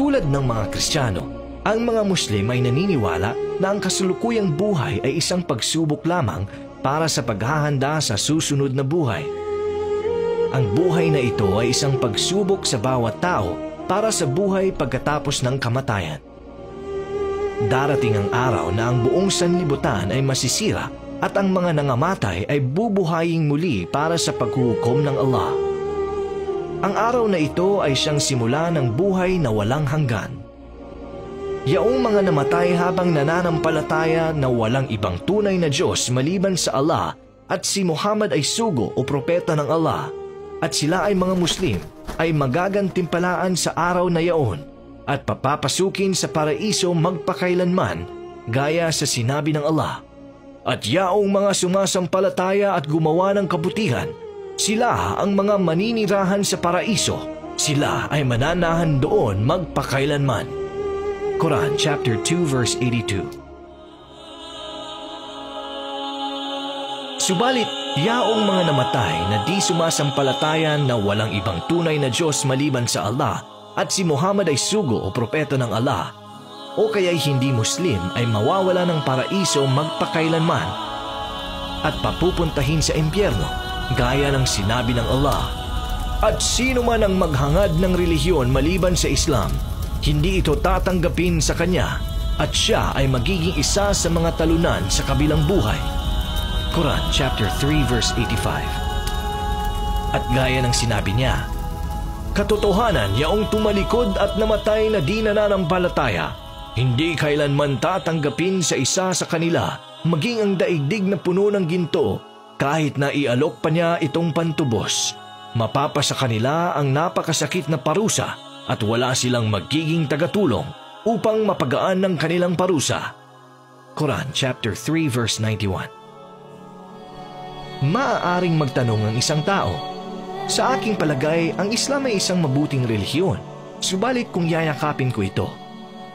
Tulad ng mga Kristiyano, ang mga Muslim ay naniniwala na ang kasalukuyang buhay ay isang pagsubok lamang para sa paghahanda sa susunod na buhay. Ang buhay na ito ay isang pagsubok sa bawat tao para sa buhay pagkatapos ng kamatayan. Darating ang araw na ang buong sanlibutan ay masisira at ang mga nangamatay ay bubuhayin muli para sa paghuhukom ng Allah. Ang araw na ito ay siyang simula ng buhay na walang hanggan. Yaong mga namatay habang nananampalataya na walang ibang tunay na Diyos maliban sa Allah at si Muhammad ay sugo o propeta ng Allah at sila ay mga Muslim ay magagantimpalaan sa araw na yaon at papapasukin sa paraiso magpakailanman gaya sa sinabi ng Allah. At yaong mga sumasampalataya at gumawa ng kabutihan, sila ang mga maninirahan sa paraiso. Sila ay mananahan doon magpakailanman. Quran chapter 2 verse 82. Subalit, yaong mga namatay na di sumasampalatayan na walang ibang tunay na Diyos maliban sa Allah at si Muhammad ay sugo o propeta ng Allah, o kaya'y hindi Muslim ay mawawala ng paraiso magpakailanman at papupuntahin sa impyerno gaya ng sinabi ng Allah. At sino man ang maghangad ng relihiyon maliban sa Islam, hindi ito tatanggapin sa kanya at siya ay magiging isa sa mga talunan sa kabilang buhay. Quran chapter 3 verse 85. At gaya ng sinabi niya, katotohanan yaong tumalikod at namatay na di nananampalataya, hindi kailanman tatanggapin sa isa sa kanila maging ang daigdig na puno ng ginto kahit na ialok pa niya itong pantubos. Mapapasa kanila ang napakasakit na parusa at wala silang magiging tagatulong upang mapagaan ng kanilang parusa. Quran chapter 3 verse 91. Maaaring magtanong ang isang tao, sa aking palagay ang Islam ay isang mabuting relihiyon, subalit kung yayakapin ko ito,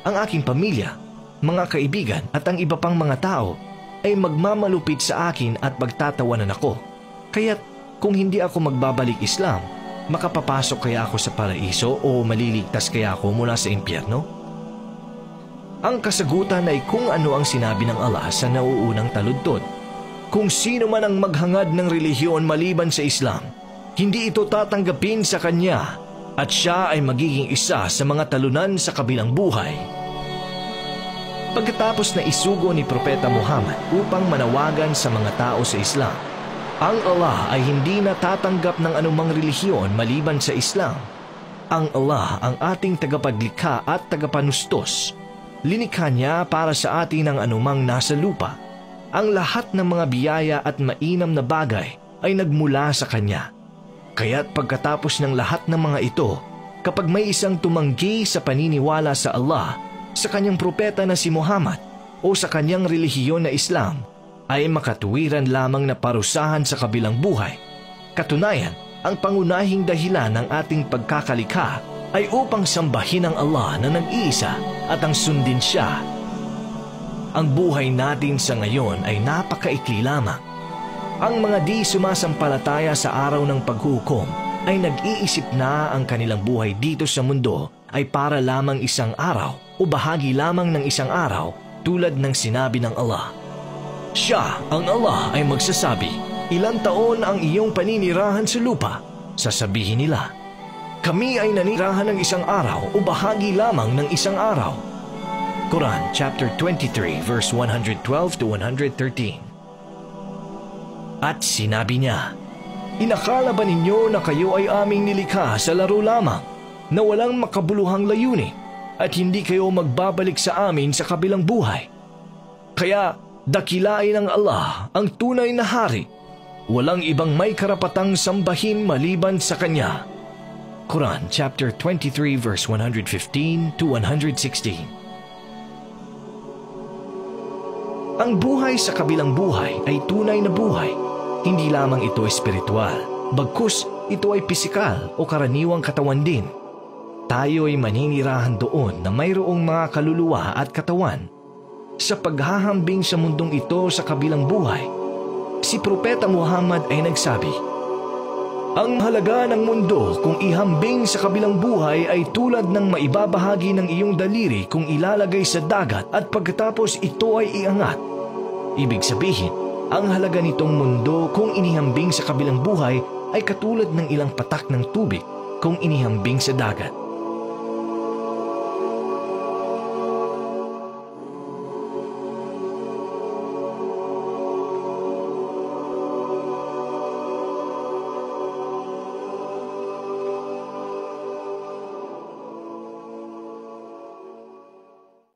ang aking pamilya, mga kaibigan at ang iba pang mga tao ay magmamalupit sa akin at magtatawanan ako. Kaya't kung hindi ako magbabalik Islam, makapapasok kaya ako sa paraiso o maliligtas kaya ako mula sa impyerno? Ang kasagutan ay kung ano ang sinabi ng Allah sa nauunang taludtod. Kung sino man ang maghangad ng relihiyon maliban sa Islam, hindi ito tatanggapin sa kanya at siya ay magiging isa sa mga talunan sa kabilang buhay. Pagkatapos na isugo ni Propeta Muhammad upang manawagan sa mga tao sa Islam, ang Allah ay hindi natatanggap ng anumang relihiyon maliban sa Islam. Ang Allah ang ating tagapaglikha at tagapanustos. Linikha niya para sa atin ang anumang nasa lupa. Ang lahat ng mga biyaya at mainam na bagay ay nagmula sa Kanya. Kaya't pagkatapos ng lahat ng mga ito, kapag may isang tumanggi sa paniniwala sa Allah, sa kanyang propeta na si Muhammad o sa kanyang relihiyon na Islam, ay makatuwiran lamang na parusahan sa kabilang buhay. Katunayan, ang pangunahing dahilan ng ating pagkakalikha ay upang sambahin ang Allah na nag-iisa at ang sundin siya. Ang buhay natin sa ngayon ay napakaikli lamang. Ang mga di sumasampalataya sa araw ng paghuhukom ay nag-iisip na ang kanilang buhay dito sa mundo ay para lamang isang araw o bahagi lamang ng isang araw tulad ng sinabi ng Allah. Siya, ang Allah, ay magsasabi, ilang taon ang iyong paninirahan sa lupa? Sasabihin nila, kami ay nanirahan ng isang araw o bahagi lamang ng isang araw. Quran chapter 23 verse 112 to 113. At sinabi niya, inakala ba ninyo na kayo ay aming nilikha sa laro lamang na walang makabuluhang layunin at hindi kayo magbabalik sa amin sa kabilang buhay? Kaya dakilain ng Allah ang tunay na hari. Walang ibang may karapatang sambahin maliban sa Kanya. Quran chapter 23 verse 115 to 116. Ang buhay sa kabilang buhay ay tunay na buhay. Hindi lamang ito espiritual, bagkus ito ay pisikal o karaniwang katawan din. Tayo ay maninirahan doon na mayroong mga kaluluwa at katawan. Sa paghahambing sa mundong ito sa kabilang buhay, si Propeta Muhammad ay nagsabi, Ang halaga ng mundo kung ihambing sa kabilang buhay ay tulad ng maibabahagi ng iyong daliri kung ilalagay sa dagat at pagkatapos ito ay iangat. Ibig sabihin, ang halaga nitong mundo kung inihambing sa kabilang buhay ay katulad ng ilang patak ng tubig kung inihambing sa dagat.